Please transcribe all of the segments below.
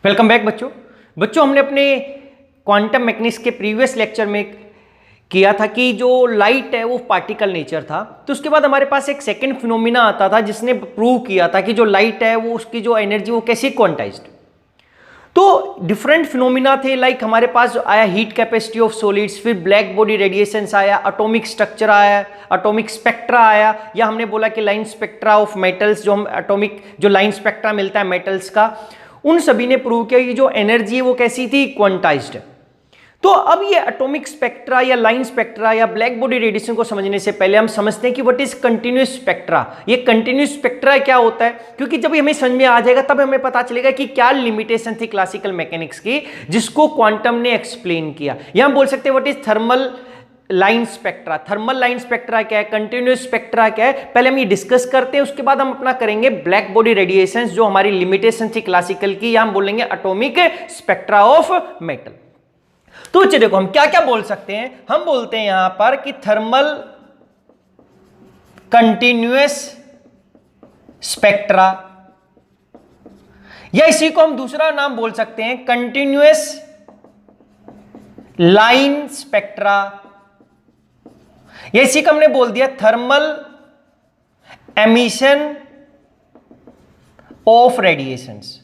Welcome back बच्चों हमने अपने क्वांटम मैकेनिक्स के प्रीवियस लेक्चर में किया था कि जो लाइट है वो पार्टिकल नेचर था। तो उसके बाद हमारे पास एक सेकंड फिनोमिना आता था जिसने प्रूव किया था कि जो लाइट है वो उसकी जो एनर्जी वो कैसे क्वांटाइज्ड। तो डिफरेंट फिनोमिना थे, लाइक हमारे पास आया हीट कैपेसिटी ऑफ सॉलिड्स, फिर ब्लैक बॉडी रेडिएशंस आया, एटॉमिक स्ट्रक्चर आया, एटॉमिक स्पेक्ट्रा आया, या हमने बोला कि लाइन स्पेक्ट्रा ऑफ मेटल्स, जो हम एटॉमिक जो लाइन स्पेक्ट्रा मिलता है मेटल्स का, उन सभी ने प्रूव किया कि जो एनर्जी है वो कैसी थी, क्वांटाइज्ड है। तो अब ये एटॉमिक स्पेक्ट्रा या लाइन स्पेक्ट्रा या ब्लैक बॉडी रेडिएशन को समझने से पहले हम समझते हैं कि व्हाट इज कंटिन्यूस स्पेक्ट्रा। ये कंटिन्यूस स्पेक्ट्रा क्या होता है, क्योंकि जब हमें समझ में आ जाएगा तब हमें पता चलेगा कि क्या लिमिटेशन थी क्लासिकल मैकेनिक्स की जिसको क्वांटम ने एक्सप्लेन किया। या हम बोल सकते हैं what is thermal line spectra. Thermal line spectra क्या है, कंटिन्यूस स्पेक्ट्रा क्या है, पहले हम ये डिस्कस करते हैं, उसके बाद हम अपना करेंगे ब्लैक बॉडी रेडिएशंस जो हमारी लिमिटेशन थी क्लासिकल की, या हम बोलेंगे एटॉमिक स्पेक्ट्रा ऑफ मेटल। तो चलिए देखो हम क्या क्या बोल सकते हैं। हम बोलते हैं यहां पर कि थर्मल कंटिन्यूअस स्पेक्ट्रा, या इसी को हम दूसरा नाम बोल सकते हैं कंटिन्यूअस लाइन स्पेक्ट्रा, या इसी को हमने बोल दिया थर्मल एमिशन ऑफ रेडिएशंस।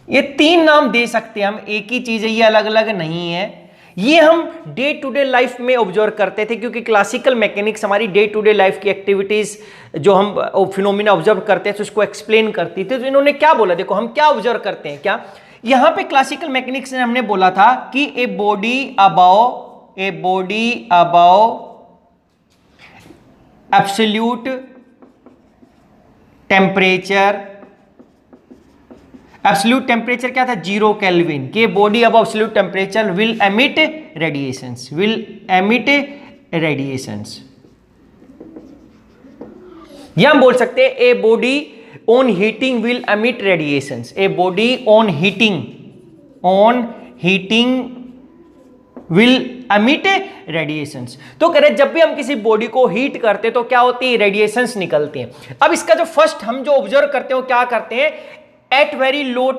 ये तीन नाम दे सकते हैं हम, एक ही चीज है, ये अलग अलग नहीं है। ये हम डे टू डे लाइफ में ऑब्जर्व करते थे, क्योंकि क्लासिकल मैकेनिक्स हमारी डे टू डे लाइफ की एक्टिविटीज जो हम फिनोमिना ऑब्जर्व करते थे उसको एक्सप्लेन करती थी। तो इन्होंने क्या बोला, देखो हम क्या ऑब्जर्व करते हैं, क्या यहां पे क्लासिकल मैकेनिक्स ने हमने बोला था कि a body above absolute temperature, absolute temperature क्या था, 0 केल्विन, कि body above absolute temperature will emit radiations, या हम बोल सकते हैं a body on heating will emit radiations, a body on heating will emit radiations. तो कह रहे जब भी हम किसी बॉडी को हीट करते तो क्या होती है, रेडिएशंस निकलती हैं। अब इसका जो फर्स्ट हम जो ऑब्जर्व करते हैं वो क्या करते हैं, एट वेरी लो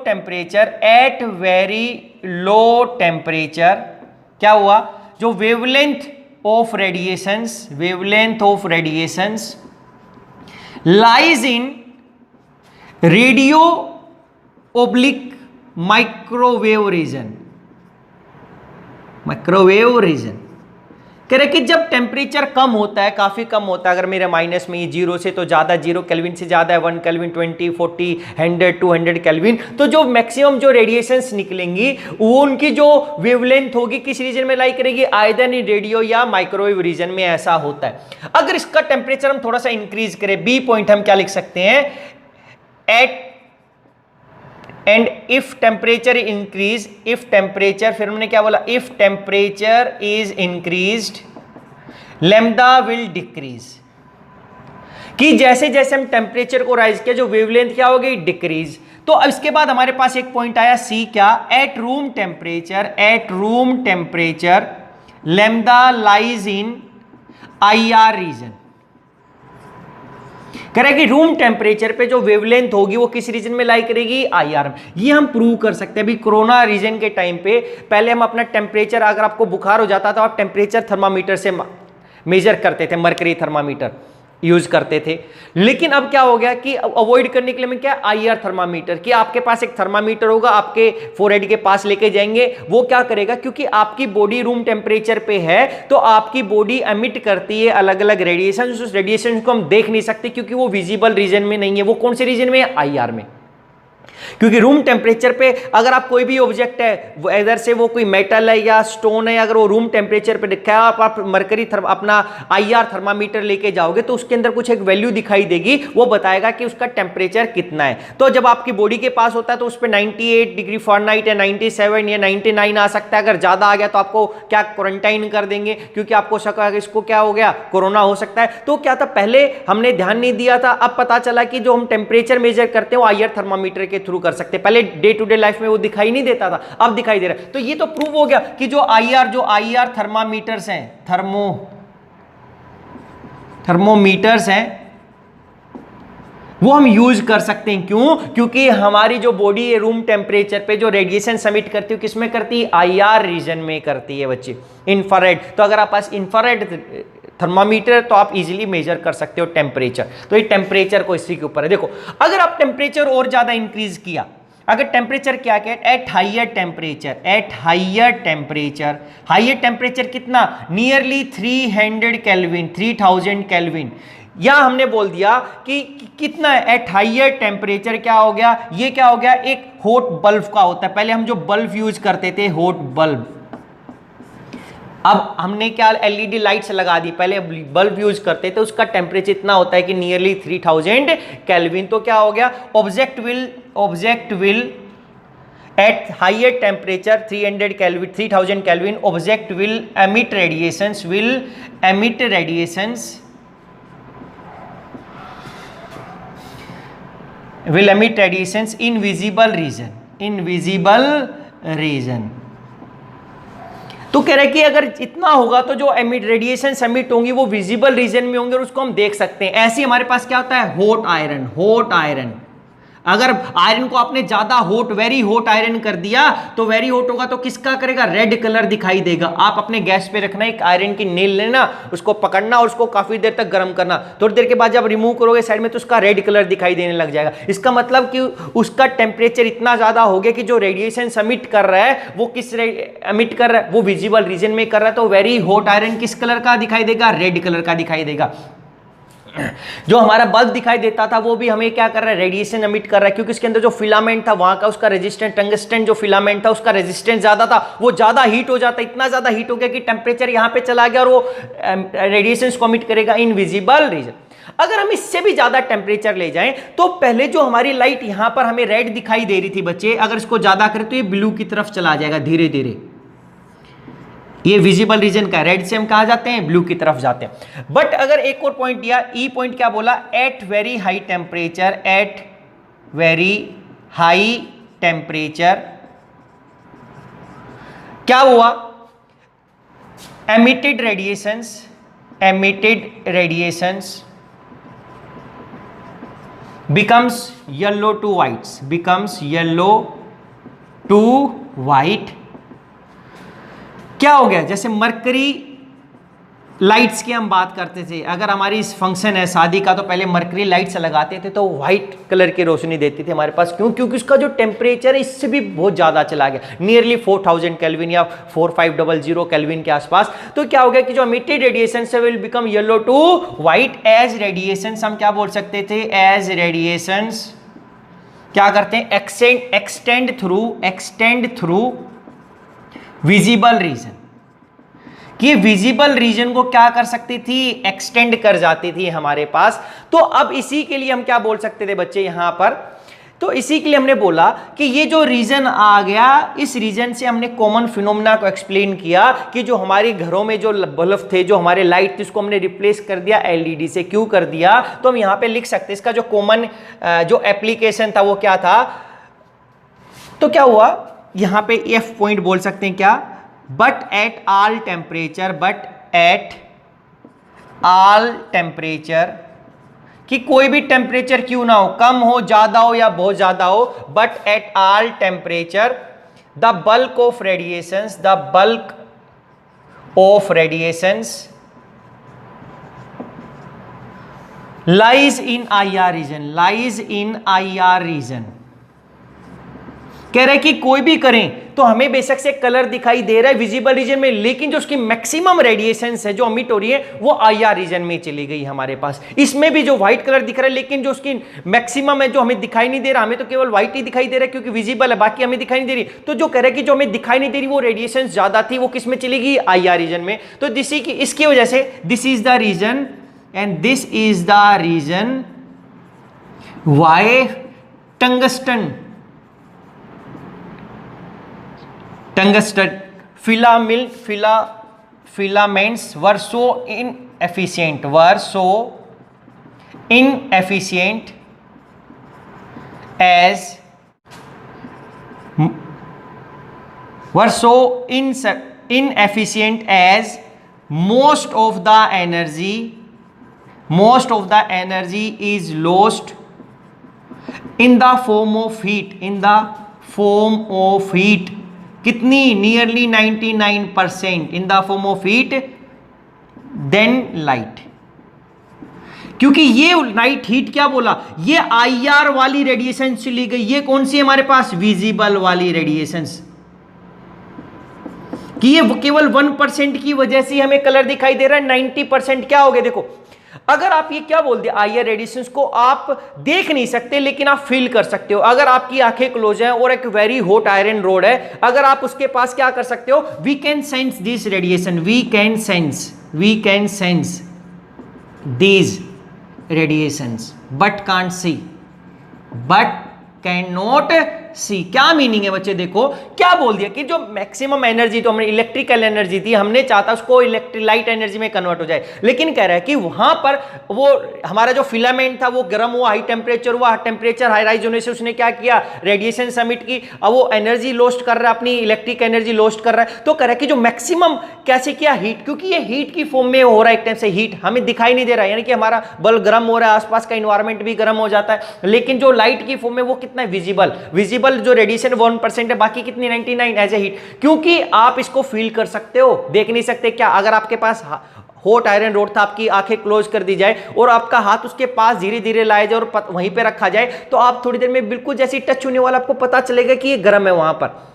टेम्परेचर क्या हुआ, जो wavelength of radiations lies in radio oblique microwave region कह रहे कि जब टेम्परेचर कम होता है, काफी कम होता है, अगर मेरे माइनस में ये 0 से तो ज्यादा, 0 केल्विन से ज्यादा है, 1 केल्विन, 20, 40, 100, 200 केल्विन, तो जो मैक्सिमम जो रेडिएशंस निकलेंगी वो उनकी जो वेवलेंथ होगी किस रीजन में लाई करेगी, आइदर इन रेडियो या माइक्रोवेव रीजन में ऐसा होता है। अगर इसका टेम्परेचर हम थोड़ा सा इंक्रीज करें, बी पॉइंट हम क्या लिख सकते हैं, at and if temperature increase, फिर हमने क्या बोला, if temperature is increased lambda will decrease, कि जैसे जैसे हम टेम्परेचर को राइज किया जो वेवलेंथ क्या हो गई, डिक्रीज। तो अब इसके बाद हमारे पास एक पॉइंट आया सी, क्या, at room temperature lambda lies in IR region. कह रहे कि रूम टेम्परेचर पे जो वेवलेंथ होगी वो किस रीजन में लाई करेगी, IR में। ये हम प्रूव कर सकते हैं। अभी कोरोना रीजन के टाइम पे पहले हम अपना टेम्परेचर, अगर आपको बुखार हो जाता था आप टेम्परेचर थर्मामीटर से मेजर करते थे, मरकरी थर्मामीटर यूज करते थे। लेकिन अब क्या हो गया कि अवॉइड करने के लिए मैं क्या, IR थर्मामीटर, कि आपके पास एक थर्मामीटर होगा, आपके फोरहेड के पास लेके जाएंगे, वो क्या करेगा, क्योंकि आपकी बॉडी रूम टेम्परेचर पे है तो आपकी बॉडी एमिट करती है अलग अलग रेडिएशन, उस रेडिएशन को हम देख नहीं सकते क्योंकि वो विजिबल रीजन में नहीं है। वो कौन से रीजन में है, IR में। क्योंकि रूम टेम्परेचर पे अगर आप कोई भी ऑब्जेक्ट है, इधर से वो कोई मेटल है या स्टोन है, अगर वो रूम टेम्परेचर पे दिखा है, आप मरकरी अपना IR थर्मामीटर लेके जाओगे तो उसके अंदर कुछ एक वैल्यू दिखाई देगी, वो बताएगा कि उसका टेम्परेचर कितना है। तो जब आपकी बॉडी के पास होता है तो उस पर 98 डिग्री फ़ारेनहाइट या 97 या 99 आ सकता है। अगर ज्यादा आ गया तो आपको क्या क्वारंटाइन कर देंगे, क्योंकि आपको शक है इसको क्या हो गया, कोरोना हो सकता है। तो क्या था, पहले हमने ध्यान नहीं दिया था, अब पता चला कि जो हम टेम्परेचर मेजर करते हैं वो IR थर्मामीटर के थ्रू कर सकते। पहले डे टू डे लाइफ में वो दिखाई नहीं देता था, अब दिखाई दे रहा है। तो ये तो प्रूव हो गया कि जो IR थर्मामीटर्स हैं, थर्मोमीटर्स हैं, वो हम यूज कर सकते हैं। क्यों? क्योंकि हमारी जो बॉडी है रूम टेम्परेचर पे जो रेडिएशन समिट करती है किसमें करती है? आईआर रीजन में करती है बच्चे, इंफ्रारेड। तो अगर आप पास इंफ्रारेड थर्मामीटर तो आप इजीली मेजर कर सकते हो टेम्परेचर। तो ये टेम्परेचर को इसी के ऊपर है। देखो अगर आप टेम्परेचर और ज्यादा इंक्रीज किया, अगर टेम्परेचर क्या क्या at higher temperature, at higher temperature, higher temperature कितना? नियरली 300 केल्विन, 3000 केल्विन, या हमने बोल दिया कि कितना एट हाइयर टेम्परेचर क्या हो गया? ये क्या हो गया? एक हॉट बल्ब का होता है। पहले हम जो बल्ब यूज करते थे हॉट बल्ब, अब हमने क्या एलईडी लाइट्स लगा दी, पहले बल्ब यूज करते थे उसका टेम्परेचर इतना होता है कि नियरली 3000 केल्विन। तो क्या हो गया? Object will at higher temperature 300 Kelvin 3000 Kelvin object will emit radiations in visible region। तो कह रहे हैं कि अगर इतना होगा तो जो रेडिएशन एमिट होंगी वो विजिबल रीजन में होंगे और उसको हम देख सकते हैं। ऐसे हमारे पास क्या होता है? Hot iron. अगर आयरन को आपने ज्यादा वेरी हॉट आयरन कर दिया तो वेरी हॉट होगा तो किसका करेगा? रेड कलर दिखाई देगा। आप अपने गैस पे रखना, एक आयरन की नेल लेना, उसको पकड़ना और उसको काफी देर तक गर्म करना। थोड़ी देर के बाद जब रिमूव करोगे साइड में तो उसका रेड कलर दिखाई देने लग जाएगा। इसका मतलब कि उसका टेम्परेचर इतना ज्यादा हो गया कि जो रेडिएशन एमिट कर रहा है वो किस एमिट कर रहा है? वो विजिबल रीजन में कर रहा है। तो वेरी हॉट आयरन किस कलर का दिखाई देगा? रेड कलर का दिखाई देगा। जो हमारा बल्ब दिखाई देता था वो भी हमें क्या कर रहा है? रेडिएशन एमिट कर रहा है, क्योंकि उसके अंदर जो फिलामेंट था वहां का उसका रेजिस्टेंस, टंगस्टन जो फिलामेंट था उसका रेजिस्टेंस ज्यादा था, वो ज्यादा हीट हो जाता, इतना ज्यादा हीट हो गया कि टेम्परेचर यहां पे चला गया और वो रेडिएशन को एमिट करेगा इन विजिबल रीजन। अगर हम इससे भी ज्यादा टेम्परेचर ले जाएं तो पहले जो हमारी लाइट यहां पर हमें रेड दिखाई दे रही थी बच्चे, अगर इसको ज्यादा करें तो ये ब्लू की तरफ चला जाएगा धीरे धीरे। ये विजिबल रीजन का, रेड से हम कहा जाते हैं ब्लू की तरफ जाते हैं। बट अगर एक और पॉइंट दिया, ई पॉइंट क्या बोला? At very high temperature, at very high temperature क्या हुआ? Emitted radiations becomes yellow to white। क्या हो गया? जैसे मरकरी लाइट्स की हम बात करते थे, अगर हमारी इस फंक्शन है शादी का तो पहले मरकरी लाइट्स लगाते थे तो व्हाइट कलर की रोशनी देती थी हमारे पास। क्यों? क्योंकि उसका जो टेम्परेचर है इससे भी बहुत ज़्यादा चला गया, नियरली 4000 केल्विन या 4500 केल्विन के आसपास। तो क्या हो गया कि जो एमिटेड रेडिएशन से will become yellow to white as radiations. हम क्या बोल सकते थे? एज रेडिएशंस क्या करते हैं? Extend through visible region. कि विजिबल रीजन को क्या कर सकती थी? एक्सटेंड कर जाती थी हमारे पास। तो अब इसी के लिए हम क्या बोल सकते थे बच्चे यहां पर? तो इसी के लिए हमने बोला कि ये जो रीजन आ गया, इस रीजन से हमने कॉमन फिनोमेना को एक्सप्लेन किया कि जो हमारे घरों में जो बल्ब थे, जो हमारे लाइट थी, उसको हमने रिप्लेस कर दिया एलईडी से। क्यों कर दिया? तो हम यहां पे लिख सकते हैं इसका जो कॉमन जो एप्लीकेशन था वो क्या था। तो क्या हुआ यहां पे एफ पॉइंट बोल सकते हैं क्या? बट एट ऑल टेम्परेचर, कि कोई भी टेम्परेचर क्यों ना हो, कम हो, ज्यादा हो या बहुत ज्यादा हो, but at all temperature the bulk of radiations lies in IR region। कह रहे कि कोई भी करें तो हमें बेशक से कलर दिखाई दे रहा है विजिबल रीजन में, लेकिन जो उसकी मैक्सिमम रेडिएशन है जो एमिट हो रही है वो आईआर रीजन में चली गई हमारे पास। इसमें भी जो व्हाइट कलर दिख रहा है, लेकिन जो उसकी मैक्सिमम है जो हमें दिखाई नहीं दे रहा, हमें तो केवल व्हाइट ही दिखाई दे रहा है क्योंकि विजिबल है, बाकी हमें दिखाई नहीं दे रही। तो जो कह रहे कि जो हमें दिखाई नहीं दे रही वो रेडिएशन ज्यादा थी, वो किस में चली गई? आईआर रीजन में। तो इसकी वजह से this is the reason and this is the reason why tungsten filaments were so inefficient as most of the energy is lost in the form of heat, in the form of heat, कितनी, nearly 99% in the form of heat then light. क्योंकि ये light heat क्या बोला, ये IR वाली radiation से ली गई। ये कौन सी हमारे पास, विजिबल वाली रेडिएशंस, कि ये केवल 1% की वजह से हमें कलर दिखाई दे रहा है, 90% क्या हो गया। देखो अगर आप ये क्या बोल दिया, आईआर रेडिएशंस को आप देख नहीं सकते लेकिन आप फील कर सकते हो। अगर आपकी आंखें क्लोज हैं और एक वेरी हॉट आयरन रोड है, अगर आप उसके पास क्या कर सकते हो, we can sense this radiation, we can sense these radiations but can't see, but can not see. क्या मीनिंग है बच्चे, देखो क्या बोल दिया कि जो मैक्सिमम एनर्जी तो हमने इलेक्ट्रिकल एनर्जी थी, हमने चाहता उसको लाइट एनर्जी में कन्वर्ट हो जाए, लेकिन कह रहा है कि वहां पर वो हमारा जो फिलामेंट था वो गर्म हुआ, हाई टेम्परेचर हुआ, टेम्परेचर हाई राइज होने से उसने क्या किया, रेडिएशन समिट की, अब वो एनर्जी लॉस्ट कर रहा है, अपनी इलेक्ट्रिक एनर्जी लॉस्ट कर रहा है। तो कह रहा है कि जो मैक्सिमम कैसे किया, हीट, क्योंकि ये हीट की फॉर्म में हो रहा है, एक टाइम से हीट हमें दिखाई नहीं दे रहा है, यानी कि हमारा बल्ब गर्म हो रहा है, आसपास का इन्वायरमेंट भी गर्म हो जाता है, लेकिन जो लाइट की फॉर्म में वो कितना विजिबल जो रेडिएशन 1% है, बाकी कितनी 99 एज ए हीट। क्योंकि आप इसको फील कर सकते हो, देख नहीं सकते क्या। अगर आपके पास हॉट आयरन रोड था, आपकी आंखें क्लोज कर दी जाए और आपका हाथ उसके पास धीरे धीरे लाया जाए और वहीं पे रखा जाए, तो आप थोड़ी देर में बिल्कुल जैसे टच होने वाला आपको पता चलेगा कि ये गर्म है। वहां पर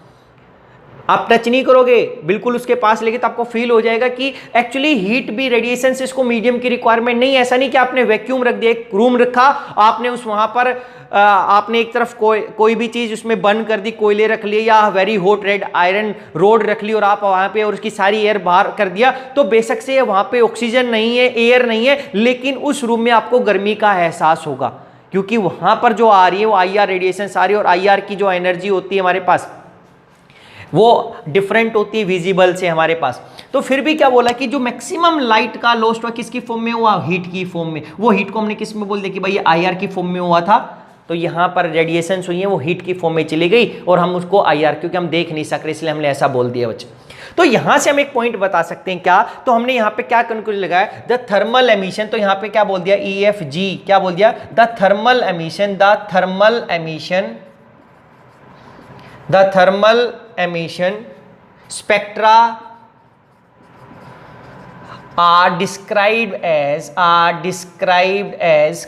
आप टच नहीं करोगे, बिल्कुल उसके पास लेके तो आपको फील हो जाएगा कि एक्चुअली हीट भी रेडिएशन से इसको मीडियम की रिक्वायरमेंट नहीं है। ऐसा नहीं कि आपने वैक्यूम रख दिया, एक रूम रखा, आपने उस वहां पर आपने एक तरफ कोई भी चीज उसमें बंद कर दी, कोयले रख लिए या very hot red iron rod रख ली और आप वहां पे और उसकी सारी एयर बाहर कर दिया, तो बेशक से वहां पे ऑक्सीजन नहीं है, एयर नहीं है, लेकिन उस रूम में आपको गर्मी का एहसास होगा, क्योंकि वहां पर जो आ रही है वो आईआर रेडिएशन आ रही है, और आईआर की जो एनर्जी होती है हमारे पास वो डिफरेंट होती है विजिबल से हमारे पास। तो फिर भी क्या बोला कि जो मैक्सिमम लाइट का लॉस्ट हुआ किसकी फॉर्म में हुआ, हीट की फॉर्म में। वो हीट को हमने किस में बोल दिया कि भाई ये आईआर की फॉर्म में हुआ था, तो यहाँ पर रेडिएशन हुई है वो हीट की फॉर्म में चली गई और हम उसको आईआर, क्योंकि हम देख नहीं सक रहे इसलिए हमने ऐसा बोल दिया बच्चे। तो यहां से हम एक पॉइंट बता सकते हैं क्या, तो हमने यहाँ पे क्या कंक्लूजन लगाया, द थर्मल एमिशन, तो यहाँ पे क्या बोल दिया, EFG क्या बोल दिया, the thermal emission spectra are described as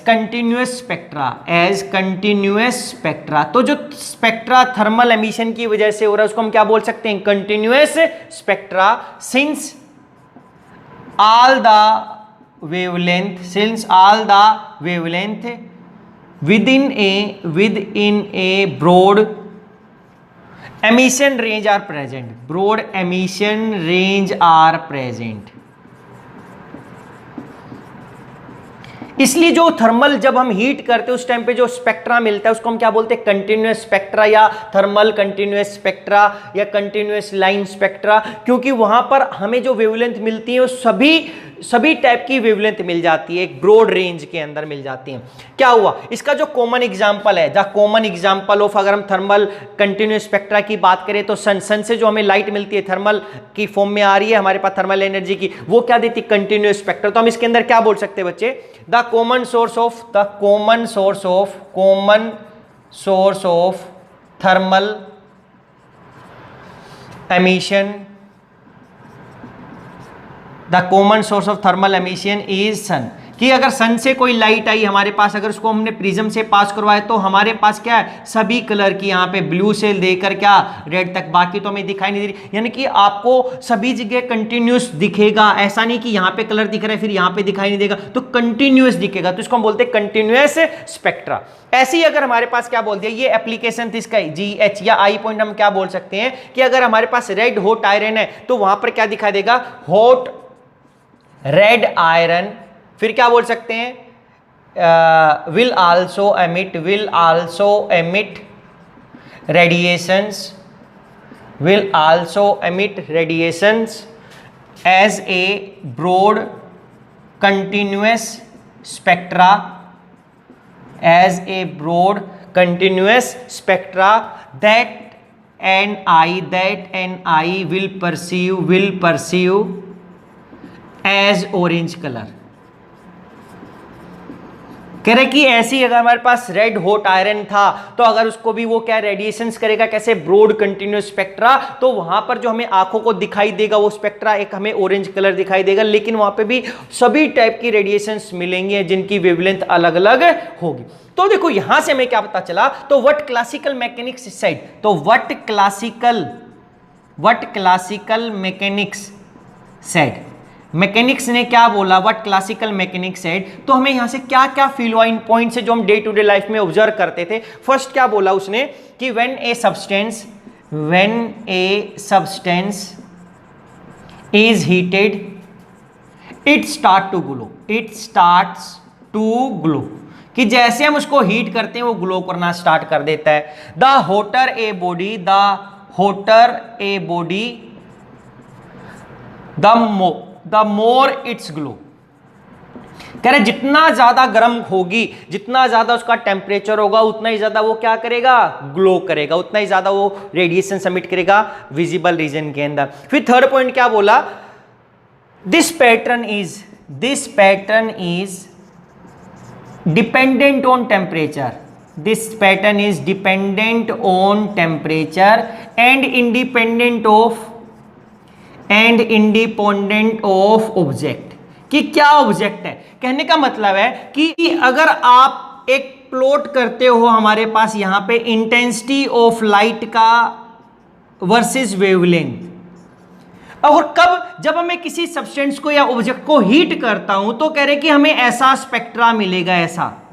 continuous spectra। तो जो स्पेक्ट्रा थर्मल एमिशन की वजह से हो रहा है उसको हम क्या बोल सकते हैं, continuous spectra, since all the wavelength within a broad emission range are present। इसलिए जो थर्मल, जब हम हीट करते हैं उस टाइम पे जो स्पेक्ट्रा मिलता है उसको हम क्या बोलते हैं, कंटिन्यूअस स्पेक्ट्रा या थर्मल कंटिन्यूअस स्पेक्ट्रा या कंटिन्यूअस लाइन स्पेक्ट्रा, क्योंकि वहां पर हमें जो वेवलेंथ मिलती है वो सभी टाइप की वेवलेंथ मिल जाती है, एक ब्रॉड रेंज के अंदर मिल जाती है। क्या हुआ, इसका जो कॉमन एग्जांपल है, द कॉमन एग्जांपल ऑफ, अगर हम थर्मल कंटिन्यूअस स्पेक्ट्रा की बात करें तो सन से जो हमें लाइट मिलती है थर्मल की फॉर्म में आ रही है हमारे पास थर्मल एनर्जी की, वो क्या देती है, कंटिन्यूअस स्पेक्ट्रा। तो हम इसके अंदर क्या बोल सकते हैं बच्चे, the common source of thermal emission, the common source of thermal emission is sun. कि अगर सन से कोई लाइट आई हमारे पास, अगर उसको हमने प्रिज्म से पास करवाया तो हमारे पास क्या है, सभी कलर की, यहाँ पे ब्लू से लेकर क्या रेड तक, बाकी तो हमें दिखाई नहीं दे रही, यानी कि आपको सभी जगह कंटिन्यूस दिखेगा। ऐसा नहीं कि यहाँ पे कलर दिख रहा है फिर यहाँ पे दिखाई नहीं देगा, तो कंटिन्यूस दिखेगा, तो इसको हम बोलते हैं कंटिन्यूअस स्पेक्ट्रा। ऐसे ही अगर हमारे पास क्या बोल दिया, ये एप्लीकेशन थी इसका GH या आई पॉइंट, हम क्या बोल सकते हैं कि अगर हमारे पास रेड हॉट आयरन है तो वहां पर क्या दिखाई देगा, हॉट रेड आयरन। फिर क्या बोल सकते हैं, will also emit radiations as a broad continuous spectra, that NI will perceive as orange color। कह रहे कि ऐसी अगर हमारे पास रेड हॉट आयरन था तो अगर उसको भी वो क्या रेडिएशंस करेगा कैसे, ब्रॉड कंटिन्यूस स्पेक्ट्रा, तो वहां पर जो हमें आंखों को दिखाई देगा वो स्पेक्ट्रा एक हमें ऑरेंज कलर दिखाई देगा, लेकिन वहां पे भी सभी टाइप की रेडिएशंस मिलेंगे जिनकी वेवलेंथ अलग अलग होगी। तो देखो यहां से हमें क्या पता चला, तो व्हाट क्लासिकल मैकेनिक्स साइड, तो what classical mechanics said, mechanics ने क्या बोला, व्हाट क्लासिकल मैकेनिक्स सेड, तो हमें यहां से क्या क्या फील पॉइंट्स है जो हम डे टू डे लाइफ में ऑब्जर्व करते थे। फर्स्ट क्या बोला उसने कि when a substance is heated it starts to glow, कि जैसे हम उसको हीट करते हैं वो ग्लो करना स्टार्ट कर देता है। The voter a body the more it's glow, कह रहे जितना ज्यादा गर्म होगी, जितना ज्यादा उसका टेम्परेचर होगा, उतना ही ज्यादा वो क्या करेगा, ग्लो करेगा, उतना ही ज्यादा वो रेडिएशन सबमिट करेगा विजिबल रीजन के अंदर। फिर थर्ड पॉइंट क्या बोला, this pattern is dependent on temperature, and independent of object, कि क्या ऑब्जेक्ट है। कहने का मतलब है कि अगर आप एक प्लॉट करते हो हमारे पास यहां पे इंटेंसिटी ऑफ लाइट का वर्सेस वेवलेंथ, और कब, जब हमें किसी सब्सटेंस को या ऑब्जेक्ट को हीट करता हूं तो कह रहे कि हमें ऐसा स्पेक्ट्रा मिलेगा, ऐसा,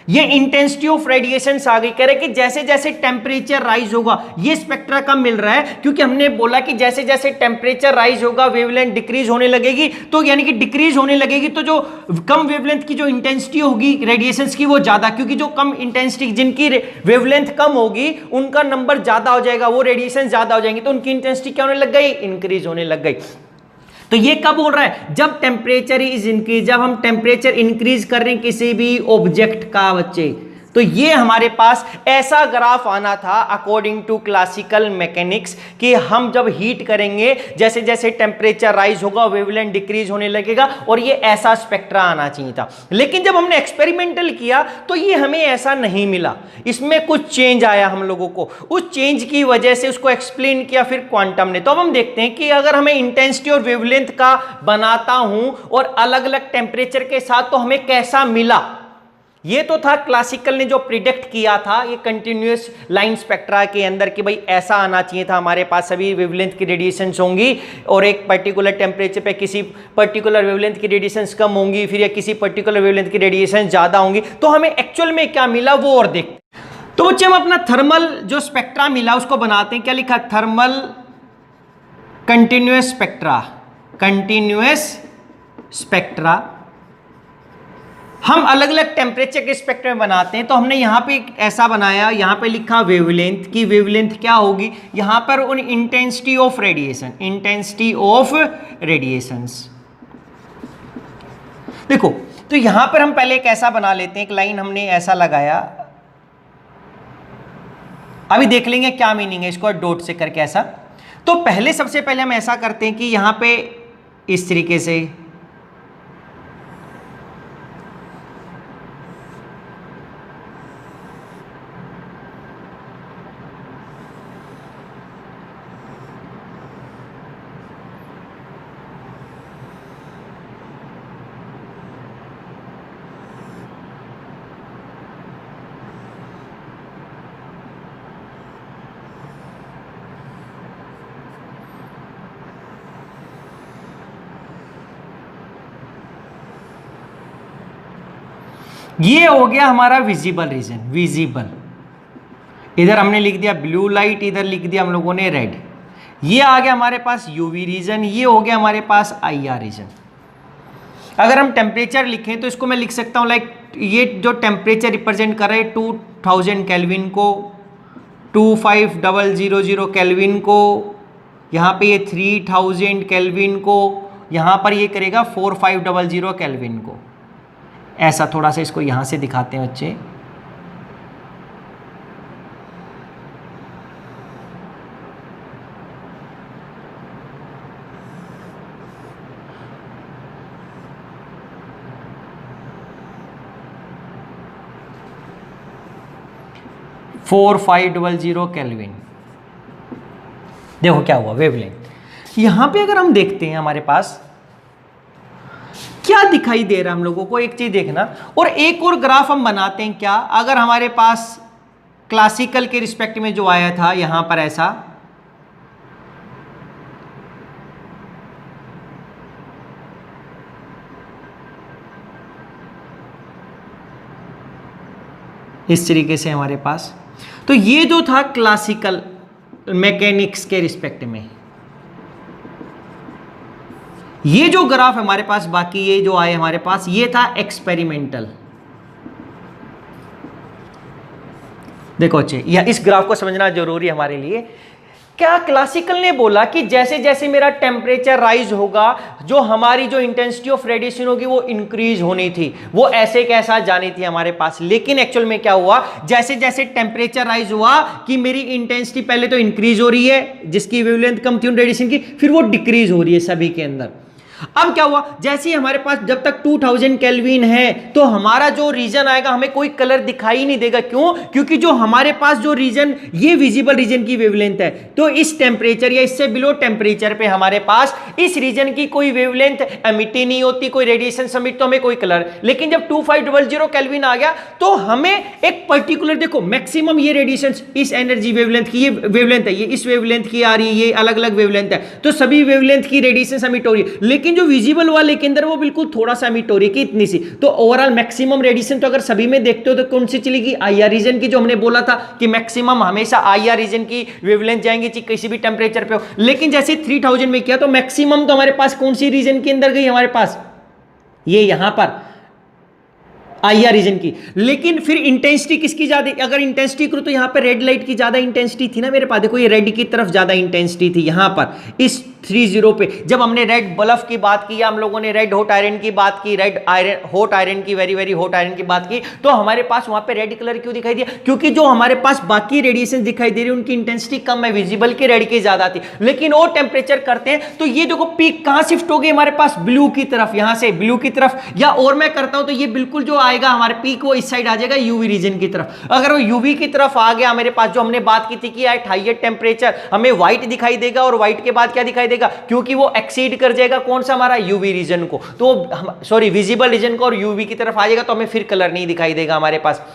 ये इंटेंसिटी ऑफ रेडिएशन आ गई। कह रहे कि जैसे जैसे टेम्परेचर राइज होगा, ये स्पेक्ट्रा कम मिल रहा है क्योंकि हमने बोला कि जैसे जैसे टेम्परेचर राइज होगा वेवलेंथ डिक्रीज होने लगेगी, तो यानी कि डिक्रीज होने लगेगी तो जो कम वेवलेंथ की जो इंटेंसिटी होगी रेडिएशंस की वो ज्यादा, क्योंकि जो कम इंटेंसिटी जिनकी वेवलेंथ कम होगी उनका नंबर ज्यादा हो जाएगा, वो रेडिएशन ज्यादा हो जाएंगे, तो उनकी इंटेंसिटी क्या होने लग गई, इंक्रीज होने लग गई। तो ये कब बोल रहा है, जब टेम्परेचर इज इंक्रीज, जब हम टेम्परेचर इंक्रीज कर रहे हैं किसी भी ऑब्जेक्ट का बच्चे, तो ये हमारे पास ऐसा ग्राफ आना था अकॉर्डिंग टू क्लासिकल मैकेनिक्स कि हम जब हीट करेंगे जैसे जैसे टेम्परेचर राइज होगा वेवलेंथ डिक्रीज होने लगेगा, और ये ऐसा स्पेक्ट्रा आना चाहिए था। लेकिन जब हमने एक्सपेरिमेंटल किया तो ये हमें ऐसा नहीं मिला, इसमें कुछ चेंज आया हम लोगों को, उस चेंज की वजह से उसको एक्सप्लेन किया फिर क्वांटम ने। तो अब हम देखते हैं कि अगर हमें इंटेंसिटी और वेवलेंथ का बनाता हूं और अलग अलग टेम्परेचर के साथ तो हमें कैसा मिला। ये तो था क्लासिकल ने जो प्रिडिक्ट किया था ये कंटिन्यूअस लाइन स्पेक्ट्रा के अंदर कि भाई ऐसा आना चाहिए था, हमारे पास सभी वेवलेंथ की रेडिएशंस होंगी और एक पर्टिकुलर टेम्परेचर पे किसी पर्टिकुलर वेवलेंथ की रेडिएशंस कम होंगी, फिर या किसी पर्टिकुलर वेवलेंथ की रेडिएशन ज्यादा होंगी। तो हमें एक्चुअल में क्या मिला वो और देखते। तो बच्चे हम अपना थर्मल जो स्पेक्ट्रा मिला उसको बनाते हैं। क्या लिखा, थर्मल कंटिन्यूअस स्पेक्ट्रा हम अलग अलग टेम्परेचर के स्पेक्ट्रम में बनाते हैं। तो हमने यहां पे ऐसा बनाया, यहां पे लिखा वेवलेंथ की, वेवलेंथ क्या होगी, यहां पर उन इंटेंसिटी ऑफ रेडिएशंस। देखो तो यहां पर हम पहले एक ऐसा बना लेते हैं, एक लाइन हमने ऐसा लगाया, अभी देख लेंगे क्या मीनिंग है इसको डॉट से करके ऐसा। तो पहले सबसे पहले हम ऐसा करते हैं कि यहां पे इस तरीके से ये हो गया हमारा विजिबल रीजन, विजिबल इधर हमने लिख दिया ब्लू लाइट, इधर लिख दिया हम लोगों ने रेड। ये आ गया हमारे पास यूवी रीजन, ये हो गया हमारे पास आईआर रीजन। अगर हम टेम्परेचर लिखें तो इसको मैं लिख सकता हूं लाइक ये जो टेम्परेचर रिप्रेजेंट कर रहे हैं 2000 केल्विन को, 25000 केल्विन को, यहाँ पे ये 3000 केल्विन को, यहाँ पर ये करेगा 4500 केल्विन को। ऐसा थोड़ा सा इसको यहां से दिखाते हैं बच्चे। 4500 केल्विन। देखो क्या हुआ वेवलेंथ। यहां पे अगर हम देखते हैं हमारे पास क्या दिखाई दे रहा है हम लोगों को, एक चीज देखना, और एक और ग्राफ हम बनाते हैं क्या, अगर हमारे पास क्लासिकल के रिस्पेक्ट में जो आया था यहां पर ऐसा, इस तरीके से हमारे पास, तो ये जो था क्लासिकल मैकेनिक्स के रिस्पेक्ट में, ये जो ग्राफ हमारे पास बाकी ये जो आए हमारे पास, ये था एक्सपेरिमेंटल। देखो अच्छे, या इस ग्राफ को समझना जरूरी है हमारे लिए। क्या क्लासिकल ने बोला कि जैसे जैसे मेरा टेम्परेचर राइज होगा, जो हमारी जो इंटेंसिटी ऑफ रेडिएशन होगी वो इंक्रीज होनी थी, वो ऐसे कैसा जानी थी हमारे पास। लेकिन एक्चुअल में क्या हुआ, जैसे जैसे टेम्परेचर राइज हुआ कि मेरी इंटेंसिटी पहले तो इंक्रीज हो रही है, जिसकी वेवलेंथ कम थी उन रेडिएशन की, फिर वो डिक्रीज हो रही है सभी के अंदर। अब क्या हुआ, जैसे ही हमारे पास जब तक 2000 केल्विन है तो हमारा जो रीजन आएगा हमें कोई कलर दिखाई नहीं देगा। क्यों? क्योंकि जो हमारे पास जो रीजन, ये विजिबल रीजन की वेवलेंथ है, तो इस टेम्परेचर या इससे बिलो टेम्परेचर पे हमारे पास इस रीजन की कोई वेवलेंथ एमिट ही नहीं होती, कोई रेडिएशन समिट, तो हमें कोई कलर। लेकिन जब 2500 केल्विन आ गया तो हमें एक पर्टिकुलर, देखो मैक्सिमम ये रेडिएशन इस एनर्जी वेवलेंथ की, ये वेवलेंथ है, ये इस वेवलेंथ की आ रही है, ये अलग अलग वेवलेंथ है, तो सभी वेवलेंथ की रेडिएशन समिट हो रही है। लेकिन जो विजिबल वाले के अंदर वो बिल्कुल थोड़ा सा एमिट हो रही है कि इतनी सी। तो ओवरऑल मैक्सिमम रेडिएशन तो अगर सभी में देखते हो तो कौन सी चलेगी, आईआर रीजन की, जो हमने बोला था कि मैक्सिमम हमेशा आईआर रीजन की वेवलेंथ जाएंगे किसी भी टेंपरेचर पे हो। लेकिन जैसे 3000 में किया तो मैक्सिमम तो हमारे पास कौन सी रीजन के अंदर गई, हमारे पास ये यहां पर आईआर रीजन की। लेकिन फिर इंटेंसिटी किसकी ज्यादा, अगर इंटेंसिटी करूं तो यहां पर रेड लाइट की ज्यादा इंटेंसिटी थी ना मेरे पास, देखो ये रेड की तरफ ज्यादा इंटेंसिटी थी यहां पर इस 30 पे। जब हमने रेड बल्ब की बात की या हम लोगों ने रेड हॉट आयरन की बात की, रेड आयरन हॉट आयरन की, वेरी वेरी हॉट आयरन की बात की, तो हमारे पास वहां पे रेड कलर क्यों दिखाई दिया, क्योंकि जो हमारे पास बाकी रेडिएशन दिखाई दे रही है उनकी इंटेंसिटी कम है, विजिबल की रेड की ज्यादा थी। लेकिन और टेम्परेचर करते हैं तो ये देखो पीक कहां शिफ्ट हो गई हमारे पास, ब्लू की तरफ, यहां से ब्लू की तरफ, या और मैं करता हूं तो ये बिल्कुल जो आएगा हमारे पीक वो इस साइड आ जाएगा यूवी रीजन की तरफ। अगर वो यूवी की तरफ आ गया मेरे पास, जो हमने बात की थी कि एट हाईएस्ट टेम्परेचर हमें व्हाइट दिखाई देगा, और व्हाइट के बाद क्या दिखाई देगा, क्योंकि वो एक्सीड कर जाएगा कौन सा हमारा यूवी रीजन को, तो सॉरी विजिबल रीजन को, और यूवी की तरफ आ जाएगा तो हमें फिर कलर नहीं दिखाई देगा हमारे पास।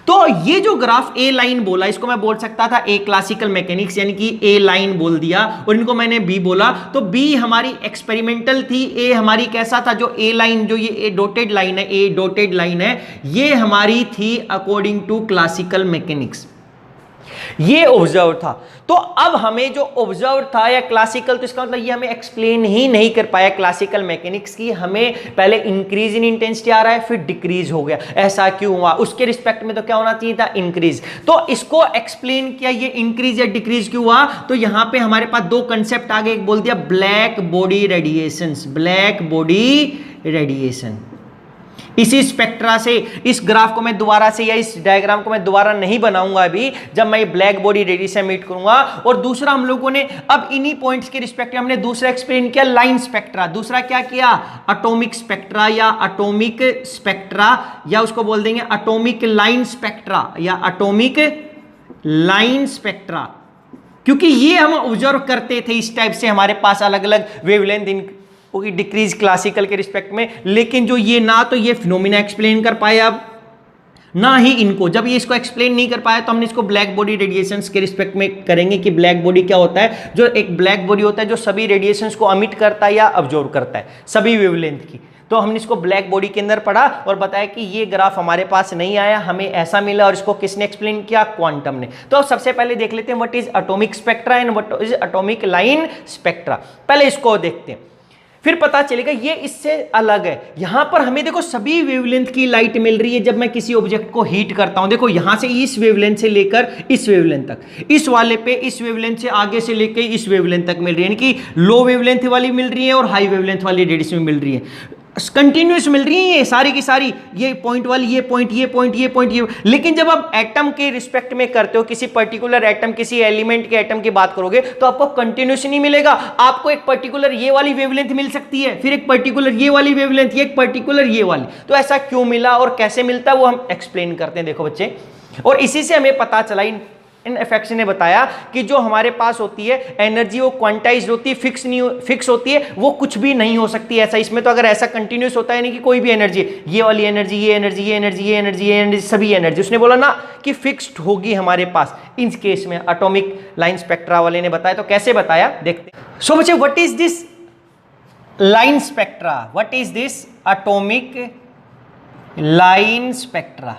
तो ये जो ग्राफ ए लाइन बोला, इसको मैं बोल सकता था ए क्लासिकल मैकेनिक्स, यानी कि ए लाइन बोल दिया, और इनको मैंने बी बोला, तो बी हमारी एक्सपेरिमेंटल थी, ए हमारी कैसा था, जो ए लाइन, जो ये ए डॉटेड लाइन है, ए डॉटेड लाइन है, ये हमारी थी अकॉर्डिंग टू क्लासिकल मैकेनिक्स, ये ऑब्जर्व था। तो अब हमें जो ऑब्जर्व था या क्लासिकल, तो इसका मतलब ये हमें एक्सप्लेन ही नहीं कर पाया क्लासिकल मैकेनिक्स की, हमें पहले इंक्रीज इन इंटेंसिटी आ रहा है फिर डिक्रीज हो गया, ऐसा क्यों हुआ, उसके रिस्पेक्ट में तो क्या होना चाहिए था, इंक्रीज। तो इसको एक्सप्लेन किया ये इंक्रीज या डिक्रीज क्यों हुआ, तो यहां पे हमारे पास दो कंसेप्ट आ गए, एक बोल दिया black body radiation, black body radiation. इसी स्पेक्ट्रा से, इस ग्राफ को मैं दोबारा से या इस डायग्राम को मैं दोबारा नहीं बनाऊंगा अभी, जब मैं ब्लैक बॉडी रेडिएशन मीट करूंगा। और दूसरा हम लोगों ने अब इन्हीं पॉइंट्स के रिस्पेक्ट हमने दूसरा एक्सप्लेन किया लाइन स्पेक्ट्रा, दूसरा क्या किया, एटॉमिक स्पेक्ट्रा या एटॉमिक स्पेक्ट्रा, या उसको बोल देंगे एटॉमिक लाइन स्पेक्ट्रा या एटॉमिक लाइन स्पेक्ट्रा, क्योंकि ये हम ऑब्जर्व करते थे इस टाइप से हमारे पास अलग अलग वेवलेंथ होगी डिक्रीज क्लासिकल के रिस्पेक्ट में। लेकिन जो ये ना तो ये फिनोमिना एक्सप्लेन कर पाया अब, ना ही इनको, जब ये इसको एक्सप्लेन नहीं कर पाया तो हमने इसको ब्लैक बॉडी रेडिएशंस के रिस्पेक्ट में करेंगे कि ब्लैक बॉडी क्या होता है, जो एक ब्लैक बॉडी होता है जो सभी रेडिएशंस को अमिट करता है या अब्जॉर्व करता है सभी वेवलेंथ की। तो हमने इसको ब्लैक बॉडी के अंदर पढ़ा और बताया कि ये ग्राफ हमारे पास नहीं आया, हमें ऐसा मिला, और इसको किसने एक्सप्लेन किया, क्वांटम ने। तो सबसे पहले देख लेते हैं what is atomic spectra and what is atomic line spectra. पहले इसको देखते हैं, फिर पता चलेगा ये इससे अलग है। यहां पर हमें देखो सभी वेवलेंथ की लाइट मिल रही है जब मैं किसी ऑब्जेक्ट को हीट करता हूं। देखो यहां से इस वेवलेंथ से लेकर इस वेवलेंथ तक, इस वाले पे इस वेवलेंथ से आगे से लेकर इस वेवलेंथ तक मिल रही है, यानी कि लो वेवलेंथ वाली मिल रही है और हाई वेवलेंथ वाली रेडिएशन मिल रही है, कंटिन्यूस मिल रही है ये सारी की सारी, ये पॉइंट वाली, ये पॉइंट, ये पॉइंट, ये पॉइंट, ये। लेकिन जब आप एटम के रिस्पेक्ट में करते हो, किसी पर्टिकुलर एटम, किसी एलिमेंट के एटम की बात करोगे तो आपको कंटिन्यूस नहीं मिलेगा, आपको एक पर्टिकुलर ये वाली वेवलेंथ मिल सकती है, फिर एक पर्टिकुलर ये वाली वेवलेंथ, एक पर्टिकुलर ये वाली। तो ऐसा क्यों मिला और कैसे मिलता है वो हम एक्सप्लेन करते हैं। देखो बच्चे, और इसी से हमें पता चला, इन इफेक्ट्स ने बताया कि जो हमारे पास होती है एनर्जी वो क्वांटाइज्ड होती है, फिक्स होती है, वो कुछ भी नहीं हो सकती ऐसा। इसमें तो अगर ऐसा कंटिन्यूस होता है नहीं कि कोई भी एनर्जी, ये वाली एनर्जी, ये एनर्जी, ये एनर्जी, ये एनर्जी, ये एनर्जी, सभी एनर्जी, उसने बोला ना कि फिक्स्ड होगी हमारे पास। इन केस में एटॉमिक लाइन स्पेक्ट्रा वाले ने बताया, तो कैसे बताया देखते हैं। सो बच्चे, what is this line spectra? What is this atomic line spectra?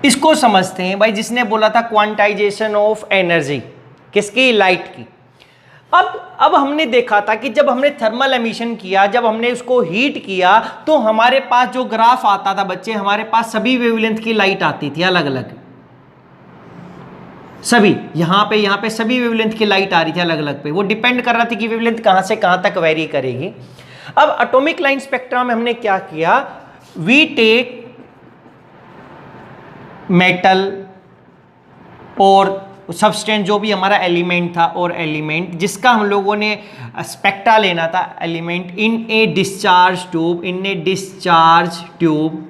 इसको समझते हैं भाई। जिसने बोला था क्वांटाइजेशन ऑफ एनर्जी, किसकी? लाइट की। अब हमने देखा था कि जब हमने थर्मल एमिशन किया, जब हमने उसको हीट किया, तो हमारे पास जो ग्राफ आता था बच्चे, हमारे पास सभी वेवलेंथ की लाइट आती थी अलग अलग, सभी यहां पे सभी वेवलेंथ की लाइट आ रही थी अलग अलग पे। वो डिपेंड कर रहा था कि वेवलेंथ कहां से कहां तक वेरी करेगी। अब एटॉमिक लाइन स्पेक्ट्रा में हमने क्या किया? वी टेक मेटल और सब्सटेंस, जो भी हमारा एलिमेंट था, और एलिमेंट जिसका हम लोगों ने स्पेक्ट्रा लेना था, element in a discharge tube,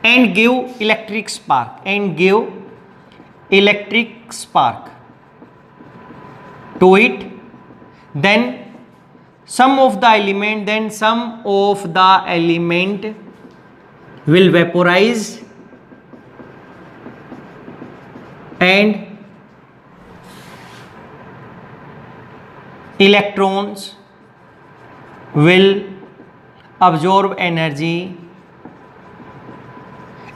and give electric spark to it, then some of the element will vaporize and electrons will absorb energy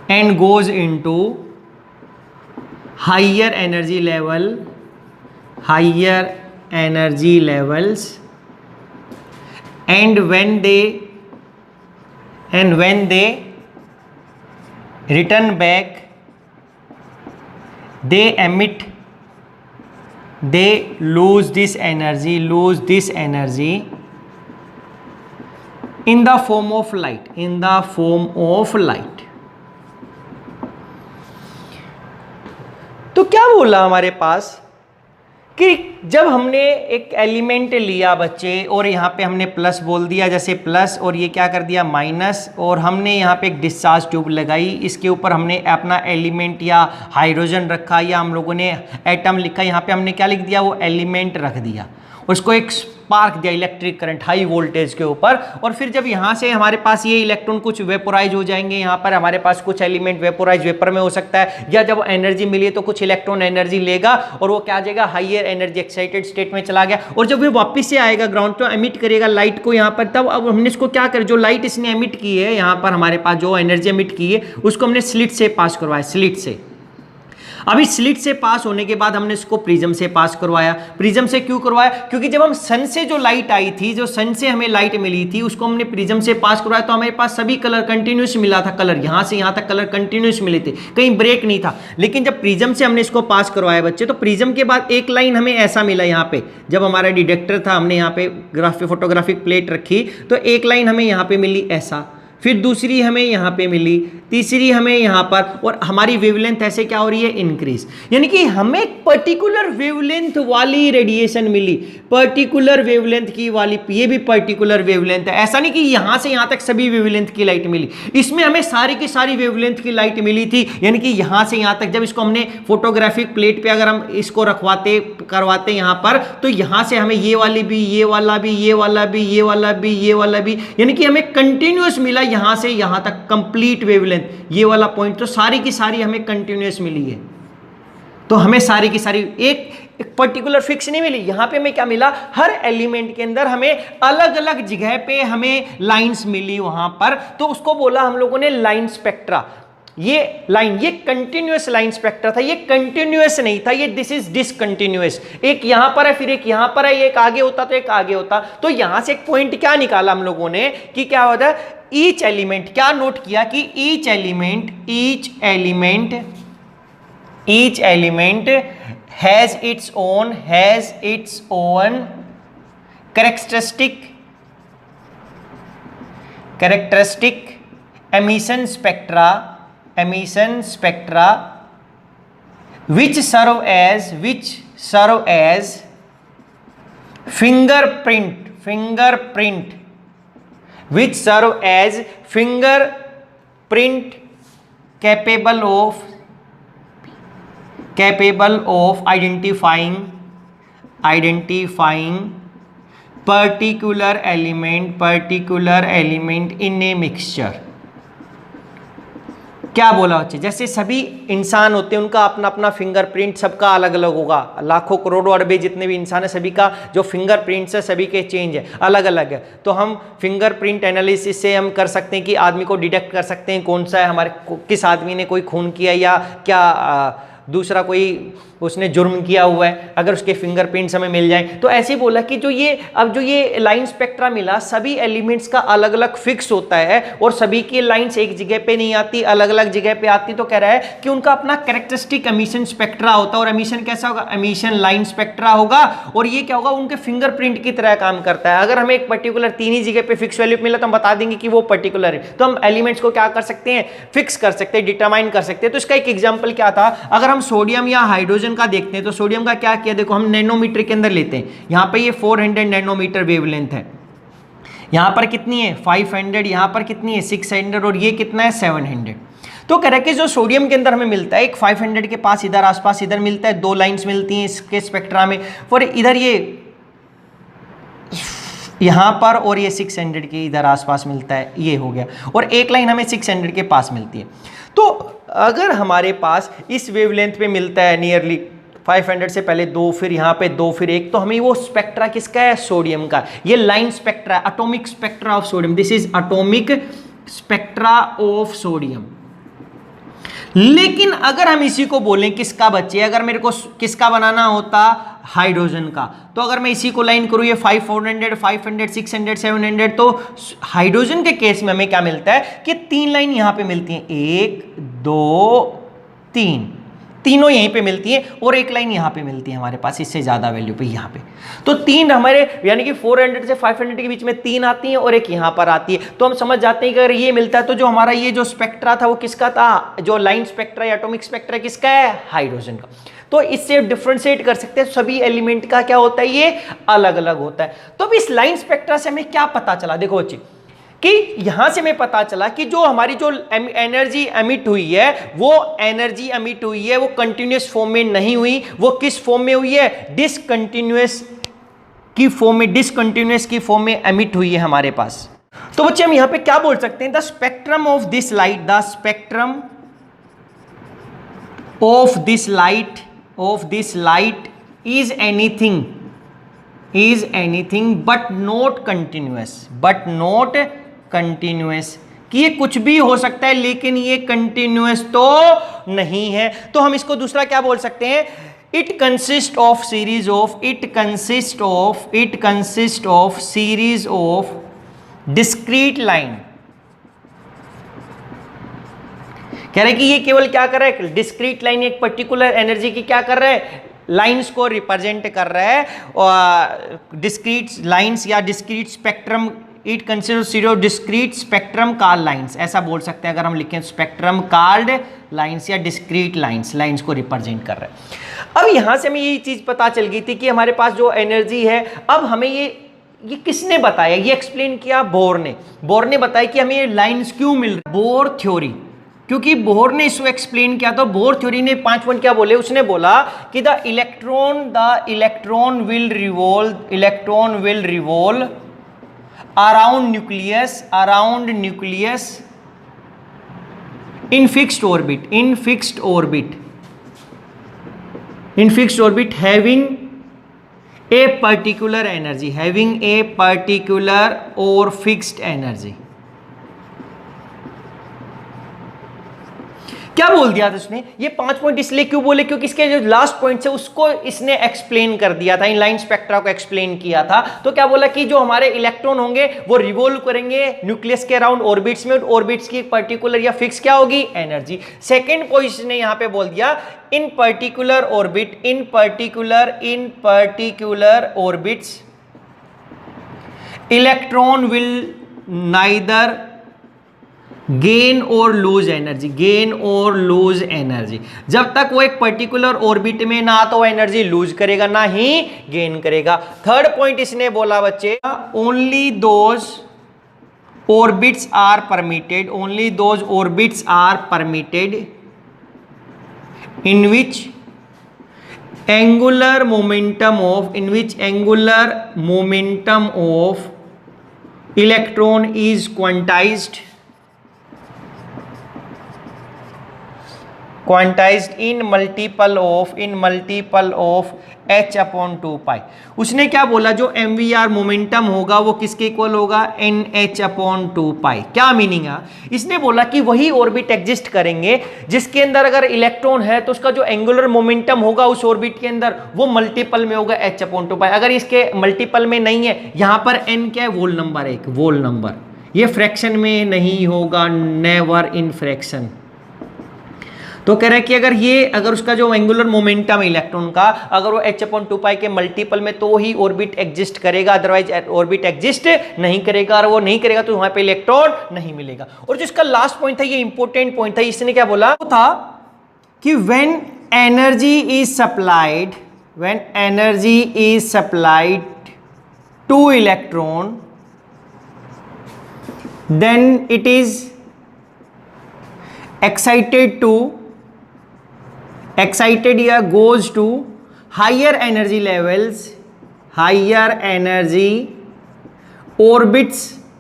and goes into higher energy levels, and when they return back, they lose this energy in the form of light, तो क्या बोला हमारे पास कि जब हमने एक element लिया बच्चे, और यहाँ पे हमने प्लस बोल दिया, जैसे प्लस, और ये क्या कर दिया माइनस, और हमने यहाँ पे एक डिस्चार्ज ट्यूब लगाई, इसके ऊपर हमने अपना एलिमेंट या हाइड्रोजन रखा, या हम लोगों ने एटम लिखा, यहाँ पे हमने क्या लिख दिया? वो एलिमेंट रख दिया, उसको एक स्पार्क दिया इलेक्ट्रिक करंट हाई वोल्टेज के ऊपर। और फिर जब यहाँ से हमारे पास ये इलेक्ट्रॉन कुछ वेपोराइज हो जाएंगे, यहाँ पर हमारे पास कुछ एलिमेंट वेपोराइज वेपर में हो सकता है, या जब एनर्जी मिली तो कुछ इलेक्ट्रॉन एनर्जी लेगा और वो क्या आ जाएगा? हाइयर एनर्जी एक्साइटेड स्टेट में चला गया। और जब वो वापस से आएगा ग्राउंड तो एमिट करेगा लाइट को यहाँ पर। तब अब हमने इसको क्या कर, जो लाइट इसने एमिट की है यहाँ पर, हमारे पास जो एनर्जी एमिट की है, उसको हमने स्लिट से पास करवाया, स्लिट से। अभी स्लिट से पास होने के बाद हमने इसको प्रिज्म से पास करवाया। प्रिज्म से क्यों करवाया? क्योंकि जब हम सन से जो लाइट आई थी, जो सन से हमें लाइट मिली थी, उसको हमने प्रिज्म से पास करवाया, तो हमारे पास सभी कलर कंटिन्यूस मिला था, कलर यहां से यहां तक कलर कंटिन्यूस मिले थे, कहीं ब्रेक नहीं था। लेकिन जब प्रिज्म से हमने इसको पास करवाया बच्चे, तो प्रिज्म के बाद एक लाइन हमें ऐसा मिला यहाँ पे, जब हमारा डिटेक्टर था, हमने यहाँ पे फोटोग्राफिक प्लेट रखी, तो एक लाइन हमें यहाँ पे मिली ऐसा, फिर दूसरी हमें यहाँ पे मिली, तीसरी हमें यहाँ पर, और हमारी वेवलेंथ ऐसे क्या हो रही है? इंक्रीज। यानी कि हमें पर्टिकुलर वेवलेंथ वाली रेडिएशन मिली, पर्टिकुलर वेवलेंथ की वाली, ये भी पर्टिकुलर वेवलेंथ है। ऐसा नहीं कि यहाँ से यहाँ तक सभी वेवलेंथ की लाइट मिली, इसमें हमें सारी की सारी वेवलेंथ की लाइट मिली थी। यानी कि यहाँ से यहाँ तक जब इसको हमने फोटोग्राफिक प्लेट पे अगर हम इसको करवाते यहाँ पर, तो यहाँ से हमें ये वाली भी, ये वाला भी, ये वाला भी, ये वाला भी, ये वाला भी, यानी कि हमें कंटिन्यूस मिला यहां से यहां तक कंप्लीट वेवलेंथ, ये वाला पॉइंट, तो सारी की सारी हमें कंटिन्यूस मिली है। तो हमें सारी की सारी एक पर्टिकुलर फिक्स नहीं मिली। यहां पे हमें क्या मिला? हर एलिमेंट के अंदर हमें अलग अलग जगह पे हमें लाइंस मिली वहां पर, तो उसको बोला हम लोगों ने लाइन स्पेक्ट्रा। ये लाइन, ये कंटिन्यूअस लाइन स्पेक्ट्रा था, ये कंटिन्यूअस नहीं था, ये दिस इज डिसकंटिन्यूअस। एक यहां पर है, फिर एक यहां पर है, एक आगे होता तो एक आगे होता। तो यहां से एक पॉइंट क्या निकाला हम लोगों ने कि क्या होता है? ईच एलिमेंट, क्या नोट किया कि each element has its own characteristic emission spectra which serve as fingerprint capable of identifying particular element in a mixture। क्या बोला बच्चे, जैसे सभी इंसान होते हैं उनका अपना अपना फिंगरप्रिंट सबका अलग अलग होगा, लाखों करोड़ों अरबे जितने भी इंसान है सभी का जो फिंगरप्रिंट्स है सभी के चेंज है, अलग अलग है। तो हम फिंगरप्रिंट एनालिसिस से हम कर सकते हैं कि आदमी को डिटेक्ट कर सकते हैं कौन सा है हमारे, किस आदमी ने कोई खून किया या क्या दूसरा कोई उसने जुर्म किया हुआ है, अगर उसके फिंगरप्रिंट्स हमें मिल जाए। तो ऐसे ही बोला कि जो ये लाइन स्पेक्ट्रा मिला, सभी एलिमेंट्स का अलग अलग फिक्स होता है और सभी की लाइंस एक जगह पे नहीं आती, अलग अलग जगह पे आती। तो कह रहा है कि उनका अपना कैरेक्टरिस्टिक एमिशन स्पेक्ट्रा होता है। और एमिशन कैसा होगा, एमिशन लाइन स्पेक्ट्रा होगा। और ये क्या होगा, उनके फिंगरप्रिंट की तरह काम करता है। अगर हमें एक पर्टिकुलर तीन ही जगह पे फिक्स वैल्यू मिला तो हम बता देंगे कि वो पर्टिकुलर है। तो हम एलिमेंट्स को क्या कर सकते हैं, फिक्स कर सकते हैं, डिटरमाइन कर सकते हैं। तो इसका एक एग्जाम्पल क्या था, अगर हम सोडियम या हाइड्रोजन का देखते हैं तो सोडियम का क्या किया, देखो हम नैनोमीटर के अंदर लेते हैं। यहां पे ये 400 नैनोमीटर वेवलेंथ है, यहां पर कितनी है 500, यहां पर कितनी है 600 और ये कितना है 700। तो कह रहा है कि जो सोडियम के अंदर हमें मिलता है एक 500 के पास इधर आसपास इधर मिलता है, दो लाइंस मिलती हैं इसके स्पेक्ट्रा में, और इधर ये यहां पर और ये 600 के इधर आसपास मिलता है, ये हो गया। और एक लाइन हमें 600 के पास मिलती है। तो अगर हमारे पास इस वेवलेंथ पे मिलता है नियरली 500 से पहले दो, फिर यहाँ पे दो, फिर एक, तो हमें वो स्पेक्ट्रा किसका है, सोडियम का। ये लाइन स्पेक्ट्रा है, atomic spectra of sodium, this is atomic spectra of sodium. लेकिन अगर हम इसी को बोलें किसका बच्चे, अगर मेरे को किसका बनाना होता, हाइड्रोजन का, तो अगर मैं इसी को लाइन करूं ये 400, 500, 600, 700, तो हाइड्रोजन के केस में हमें क्या मिलता है कि तीन लाइन यहां पे मिलती हैं, 1 2 3, तीनों यहीं पे मिलती है और एक लाइन यहाँ पे मिलती है हमारे पास इससे ज्यादा वैल्यू पे यहाँ पे। तो तीन हमारे यानी कि 400 से 500 के बीच में तीन आती हैं और एक यहाँ पर आती है। तो हम समझ जाते हैं कि अगर ये मिलता है तो जो हमारा ये जो स्पेक्ट्रा था वो किसका था, जो लाइन स्पेक्ट्रा या एटॉमिक स्पेक्ट्रा किसका है, हाइड्रोजन का। तो इससे डिफरेंशिएट कर सकते हैं, सभी एलिमेंट का क्या होता है, ये अलग अलग होता है। तो अब इस लाइन स्पेक्ट्रा से हमें क्या पता चला, देखो बच्चे कि यहां से हमें पता चला कि जो हमारी जो एनर्जी एमिट हुई है वो एनर्जी एमिट हुई है वो कंटिन्यूअस फॉर्म में नहीं हुई, वो किस फॉर्म में हुई है, डिसकंटिन्यूअस की फॉर्म में एमिट हुई है हमारे पास। तो बच्चे हम यहां पे क्या बोल सकते हैं, the spectrum of this light is anything but not continuous, कि ये कुछ भी हो सकता है लेकिन ये कंटिन्यूअस तो नहीं है। तो हम इसको दूसरा क्या बोल सकते हैं, it consist of series of discrete line. कह रहे कि ये केवल क्या कर रहा है, डिस्क्रीट लाइन, एक पर्टिकुलर एनर्जी की क्या कर रहा है, लाइंस को रिप्रेजेंट कर रहा है। और डिस्क्रीट लाइंस या discrete spectrum, it consider discrete spectrum card lines, ऐसा बोल सकते हैं अगर हम लिखें स्पेक्ट्रम कार्ड लाइंस या डिस्क्रीट लाइंस को रिप्रेजेंट कर रहे हैं। अब यहां से हमें ये चीज पता चल गई थी कि हमारे पास जो एनर्जी है, अब हमें ये किसने बताया, ये एक्सप्लेन किया बोर ने बताया कि हमें ये लाइंस क्यों मिल रही, बोर थ्योरी, क्योंकि बोर ने इसको एक्सप्लेन किया। तो बोर थ्योरी ने 5 पॉइंट क्या बोले, उसने बोला कि the electron will revolve around nucleus in fixed orbit having a particular or fixed energy। क्या बोल दिया था उसने, ये 5 पॉइंट इसलिए क्यों बोले, क्योंकि इसके जो लास्ट पॉइंट है उसको इसने एक्सप्लेन कर दिया था, इन लाइन स्पेक्ट्रा को एक्सप्लेन किया था। तो क्या बोला कि जो हमारे इलेक्ट्रॉन होंगे वो रिवॉल्व करेंगे न्यूक्लियस के अराउंड ऑर्बिट्स में, ऑर्बिट्स की पर्टिकुलर या फिक्स क्या होगी, एनर्जी। सेकेंड पॉइंट ने यहां पे बोल दिया इन particular orbits electron will neither gain और लूज एनर्जी। जब तक वो एक पर्टिकुलर ऑर्बिट में ना तो वो एनर्जी लूज करेगा ना ही गेन करेगा। थर्ड पॉइंट इसने बोला बच्चे, orbits are permitted, only those orbits are permitted in which angular momentum of electron is quantized in multiple of h upon 2 पाई। उसने क्या बोला, जो MVR मोमेंटम होगा वो किसके इक्वल होगा, NH अपॉन 2 पाई। क्या मीनिंग है, इसने बोला कि वही ऑर्बिट एग्जिस्ट करेंगे जिसके अंदर अगर इलेक्ट्रॉन है तो उसका जो एंगुलर मोमेंटम होगा उस ऑर्बिट के अंदर वो मल्टीपल में होगा h अपॉन 2 पाई। अगर इसके मल्टीपल में नहीं है, यहां पर n क्या है, वोल नंबर है, एक वोल नंबर, ये फ्रैक्शन में नहीं होगा, नेवर इन फ्रैक्शन। तो कह रहा है कि अगर उसका जो एंगुलर मोमेंटम है इलेक्ट्रॉन का, अगर वो h अपॉन 2 पाई के मल्टीपल में तो ही ऑर्बिट एग्जिस्ट करेगा, अदरवाइज ऑर्बिट एग्जिस्ट नहीं करेगा, और वो नहीं करेगा तो वहां पे इलेक्ट्रॉन नहीं मिलेगा। और जो इसका लास्ट पॉइंट था, ये इंपॉर्टेंट पॉइंट था, इसने क्या बोला, वो था कि when energy is supplied to electron then it is excited या goes to higher energy orbits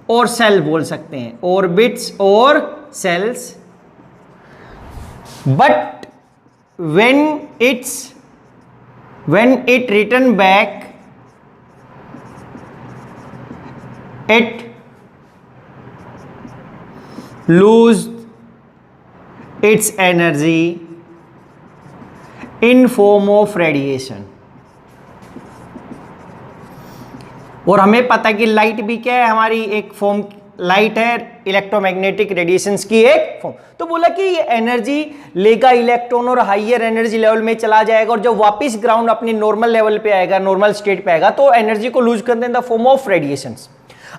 और सेल बोल सकते हैं, orbits और cells, but when it return back it lose its energy in form of radiation. और हमें पता है कि लाइट भी क्या है, हमारी एक फॉर्म, लाइट है इलेक्ट्रोमैग्नेटिक रेडिएशंस की एक फॉर्म। तो बोला कि ये एनर्जी लेगा इलेक्ट्रॉन और हाइयर एनर्जी लेवल में चला जाएगा, और जब वापस ग्राउंड अपने नॉर्मल लेवल पे आएगा, नॉर्मल स्टेट पे आएगा, तो एनर्जी को लूज कर देगा इन द फॉर्म ऑफ रेडिएशंस।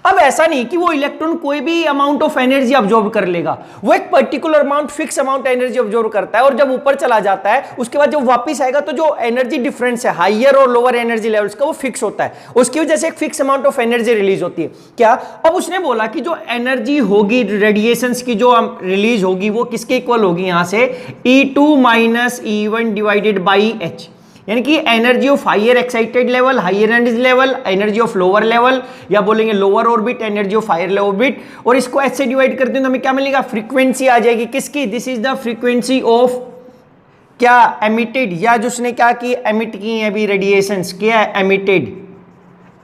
अब ऐसा नहीं कि वो इलेक्ट्रॉन कोई भी अमाउंट ऑफ एनर्जी अब्जॉर्ब कर लेगा, वो एक particular amount, fix amount energy absorb करता है, और जब ऊपर चला जाता है उसके बाद जब वापस आएगा तो जो एनर्जी डिफरेंस है हाइयर और लोअर एनर्जी लेवल्स का वो फिक्स होता है, उसकी वजह से एक fix amount of energy release होती है। क्या, अब उसने बोला कि जो एनर्जी होगी रेडिएशंस की जो रिलीज होगी वो किसके इक्वल होगी, यहां से E2 minus E1 divided by H, यानी कि energy of higher excited level, higher energy level, energy of lower level, या बोलेंगे lower orbit, energy of higher orbit, और इसको ऐसे से डिवाइड करते हैं तो हमें क्या मिलेगा, फ्रीक्वेंसी आ जाएगी किसकी, this is the frequency of क्या, एमिटेड, या जो उसने क्या की, एमिट की है अभी रेडिएशंस, क्या है, एमिटेड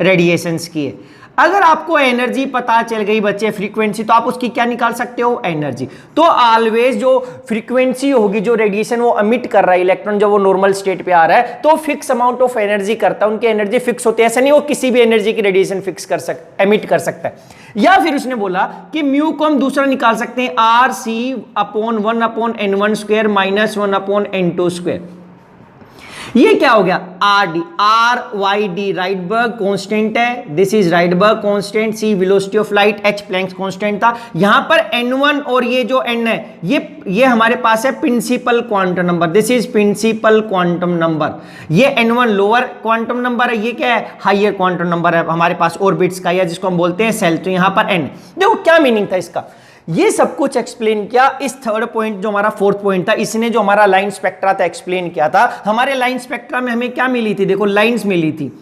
रेडिएशंस की है। अगर आपको एनर्जी पता चल गई बच्चे, फ्रीक्वेंसी, तो आप उसकी क्या निकाल सकते हो, एनर्जी। तो ऑलवेज जो फ्रीक्वेंसी होगी, जो रेडिएशन वो एमिट कर रहा है इलेक्ट्रॉन, जब वो नॉर्मल स्टेट पे आ रहा है तो फिक्स अमाउंट ऑफ एनर्जी करता है, उनकी एनर्जी फिक्स होती है, ऐसा नहीं वो किसी भी एनर्जी की रेडिएशन फिक्स कर सकता, एमिट कर सकता है। या फिर उसने बोला कि म्यू को हम दूसरा निकाल सकते हैं, RC upon 1 upon N1 square minus 1 upon N2 square. ये क्या हो गया, RYD राइडबर्ग कांस्टेंट है, this is Rydberg constant, C velocity of light, H Planck's constant था। यहां पर N1 और ये जो N है ये हमारे पास है principal quantum number, this is principal quantum number. ये N1 लोअर क्वांटम नंबर है, ये क्या है, हाइयर क्वांटम नंबर है हमारे पास ऑर्बिट्स का, या जिसको हम बोलते हैं सेल। तो यहां पर N, देखो क्या मीनिंग था इसका, ये सब कुछ एक्सप्लेन किया। इस थर्ड पॉइंट जो हमारा फोर्थ पॉइंट था, इसने जो हमारा लाइन स्पेक्ट्रा था एक्सप्लेन किया था। हमारे लाइन स्पेक्ट्रा में हमें क्या मिली थी, देखो लाइंस मिली थी।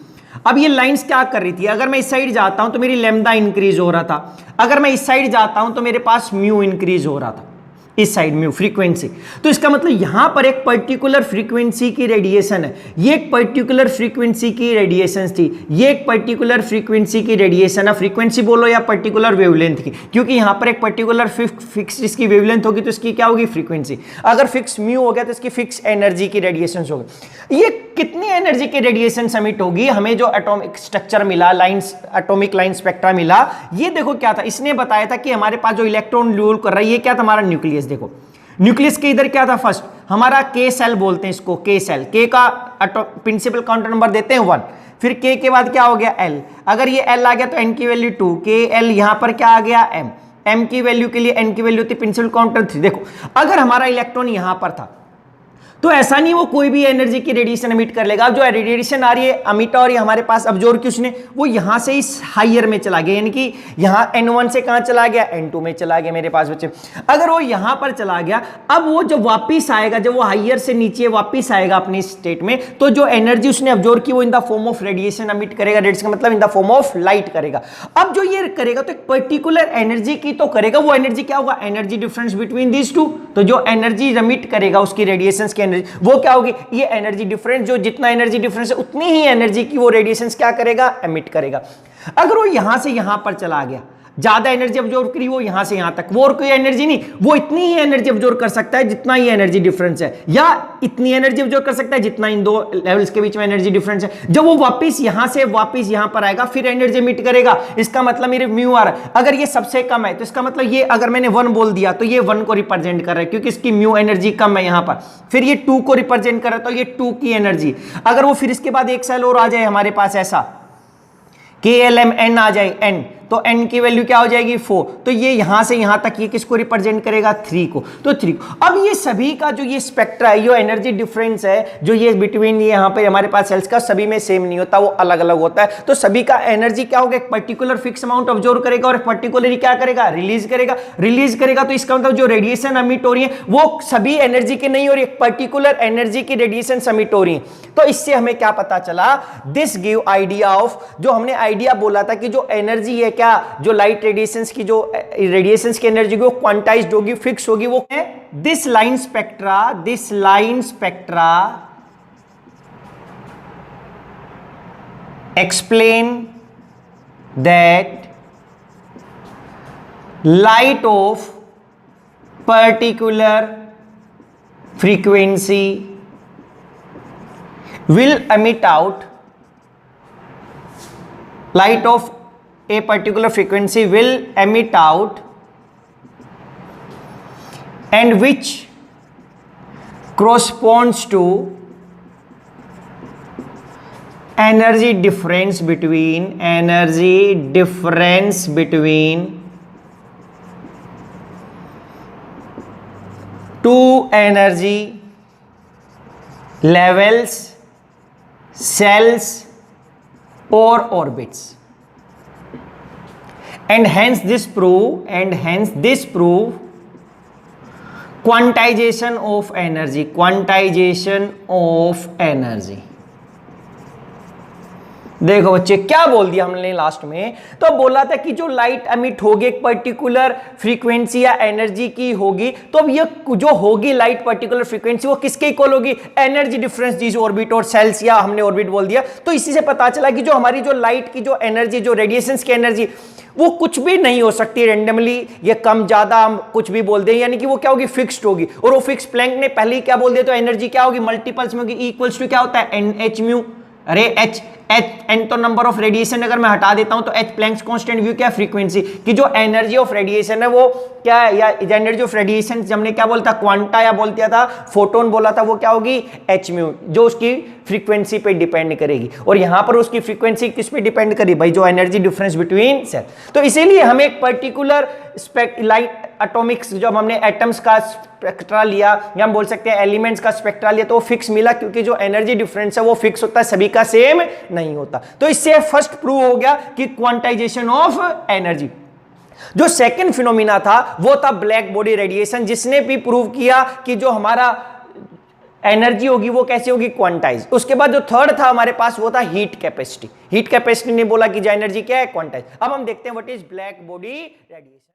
अब ये लाइंस क्या कर रही थी, अगर मैं इस साइड जाता हूं तो मेरी लैम्डा इंक्रीज हो रहा था, अगर मैं इस साइड जाता हूं तो मेरे पास म्यू इंक्रीज हो रहा था, इस साइड म्यू फ्रीक्वेंसी। तो इसका मतलब यहां पर एक पर्टिकुलर फ्रीक्वेंसी की रेडिएशन है, ये एक पर्टिकुलर फ्रीक्वेंसी की रेडिएशन थी, ये एक पर्टिकुलर फ्रीक्वेंसी की रेडिएशन है, फ्रीक्वेंसी बोलो या पर्टिकुलर वेवलेंथ की, क्योंकि यहां पर एक पर्टिकुलर फिक्स इसकी वेवलेंथ होगी तो इसकी क्या होगी, फ्रीक्वेंसी। अगर फिक्स म्यू हो गया तो इसकी फिक्स एनर्जी की रेडिएशन होगी। ये कितनी एनर्जी की रेडिएशन समिट होगी, हमें जो एटॉमिक स्ट्रक्चर मिला, लाइंस, एटॉमिक लाइन स्पेक्ट्रा मिला, ये देखो क्या था, इसने बताया था कि हमारे पास जो इलेक्ट्रॉन रूल कर रहा है, ये क्या था, हमारा न्यूक्लियस। देखो न्यूक्लियस के इधर क्या था, फर्स्ट हमारा के सेल बोलते हैं इसको, के सेल, के का प्रिंसिपल क्वांटम नंबर देते हैं 1, फिर के के बाद क्या हो गया L, अगर ये L आ गया तो N की वैल्यू 2, के L यहां पर क्या आ गया M, M की वैल्यू के लिए N की वैल्यू थी प्रिंसिपल क्वांटम 3। देखो अगर हमारा इलेक्ट्रॉन यहां पर था तो ऐसा नहीं वो कोई भी एनर्जी की रेडिएशन एमिट कर लेगा। अब जो रेडिएशन आ रही है अमिट और ये हमारे पास अब्जॉर्ब की उसने, वो यहां से इस हायर में चला गया, यानी कि यहां N1 से कहां चला गया, N2 में चला गया मेरे पास बच्चे। अगर वो यहां पर चला गया, अब वो जब वापिस आएगा, जब वो हायर से नीचे वापिस आएगा अपनी स्टेट में, तो जो एनर्जी उसने अब्जॉर्ब की वो इन the form of radiation emit करेगा। रेडिएशन का मतलब इन द फॉर्म ऑफ लाइट करेगा। अब जो ये करेगा तो एक पर्टिकुलर एनर्जी की तो करेगा, वो एनर्जी क्या होगा, energy difference between these two. तो जो एनर्जी एमिट करेगा उसकी रेडिएशंस की एनर्जी वो क्या होगी, ये एनर्जी डिफरेंस, जो जितना एनर्जी डिफरेंस है उतनी ही एनर्जी की वो रेडिएशंस क्या करेगा, एमिट करेगा। अगर वो यहां से यहां पर चला गया, ज्यादा एनर्जी अब्जॉर्ब करी वो यहां से यहां तक, वो और कोई एनर्जी नहीं, वो इतनी ही एनर्जी अब्जॉर्ब कर सकता है जितना ही एनर्जी डिफरेंस है, या इतनी एनर्जी अब्जॉर्ब कर सकता है जितना इन दो लेवल्स के बीच में एनर्जी डिफरेंस है। जब वो वापस यहां से वापस यहां पर आएगा फिर एनर्जी एमिट करेगा। इसका मतलब मेरे म्यू आ रहा है, अगर ये सबसे कम है तो इसका मतलब ये, अगर मैंने 1 बोल दिया तो ये 1 को रिप्रेजेंट कर रहा है क्योंकि इसकी म्यू एनर्जी कम है यहां पर। फिर ये 2 को रिप्रेजेंट कर रहा है तो ये 2 की एनर्जी। अगर वो फिर इसके बाद एक सेल और आ जाए हमारे पास ऐसा KLMN आ जाए n, तो n की वैल्यू क्या हो जाएगी 4, तो ये यहां से यहां तक ये किसको रिप्रेजेंट करेगा, 3 को, तो 3 को। अब ये सभी का जो ये स्पेक्ट्रा है, जो एनर्जी डिफरेंस है जो ये बिटवीन ये यहां पे हमारे पास सेल्स का, सभी में सेम नहीं होता, वो अलग अलग होता है। तो सभी का एनर्जी क्या होगा, एक पर्टिकुलर फिक्स अमाउंट ऑब्जर्व करेगा और पर्टिकुलरली क्या करेगा, रिलीज करेगा। तो इसका मतलब जो रेडिएशन एमिट हो रही है वो सभी एनर्जी की नहीं हो रही, एक पर्टिकुलर एनर्जी की रेडिएशन एमिट हो रही है। तो इससे हमें क्या पता चला, दिस गिव आइडिया ऑफ, जो हमने आइडिया बोला था कि जो एनर्जी है क्या, जो लाइट रेडिएशंस की, जो रेडिएशंस की एनर्जी वो क्वांटाइज्ड होगी, फिक्स होगी, वो है this line spectra explain that light of particular frequency will emit out, light of a particular frequency will emit out, and which corresponds to energy difference between two energy levels, cells or orbits, and hence this prove quantization of energy। देखो बच्चे क्या बोल दिया हमने last में, तो बोला था कि जो लाइट एमिट होगी एक पर्टिकुलर फ्रीक्वेंसी या एनर्जी की होगी, तो अब ये जो होगी लाइट पर्टिकुलर फ्रीक्वेंसी वो किसके इक्वल होगी, एनर्जी डिफरेंस जिस ऑर्बिट और सेल्स, या हमने ऑर्बिट बोल दिया। तो इसी से पता चला कि जो हमारी जो लाइट की जो एनर्जी, जो रेडिएशंस की एनर्जी, वो कुछ भी नहीं हो सकती रेंडमली, ये कम ज्यादा हम कुछ भी बोल दें, यानी कि वो क्या होगी, फिक्स्ड होगी। और वो फिक्स प्लैंक ने पहले ही क्या बोल दिया, तो एनर्जी क्या होगी, मल्टीपल्स में होगी, इक्वल्स टू क्या होता है, NH म्यू। अरे एच एन तो नंबर ऑफ रेडिएशन, अगर मैं हटा देता हूं तो एच प्लैंक्स कांस्टेंट, व्यू क्या, फ्रीक्वेंसी की जो एनर्जी ऑफ रेडिएशन है वो क्या है, या एनर्जी ऑफ रेडिएशन हमने क्या बोलता, क्वांटा या बोल दिया था फोटोन बोला था, वो क्या होगी, एच म्यू, जो उसकी फ्रीक्वेंसी पे डिपेंड करेगी। और यहां पर उसकी फ्रीक्वेंसी किस पे डिपेंड करेगी भाई, जो एनर्जी डिफरेंस बिटवीन सेल। तो इसीलिए हमें एक पर्टिकुलर लाइट एटॉमिक्स, जब हमने एटम्स का स्पेक्ट्रा लिया, या हम बोल सकते हैं एलिमेंट्स का स्पेक्ट्रा लिया, तो वो फिक्स मिला, क्योंकि जो एनर्जी डिफरेंस है वो फिक्स होता है, सभी का सेम नहीं होता। तो इससे फर्स्ट प्रूव हो गया कि क्वांटाइजेशन ऑफ एनर्जी। जो सेकंड फिनोमिना था वो था ब्लैक बॉडी रेडिएशन, जिसने भी प्रूव किया कि जो हमारा एनर्जी होगी वो कैसे होगी, क्वांटाइज। उसके बाद जो थर्ड था हमारे पास वो था हीट कैपेसिटी। हीट कैपेसिटी ने बोला कि जो एनर्जी क्या है, क्वांटाइज। अब हम देखते हैं what is black body radiation.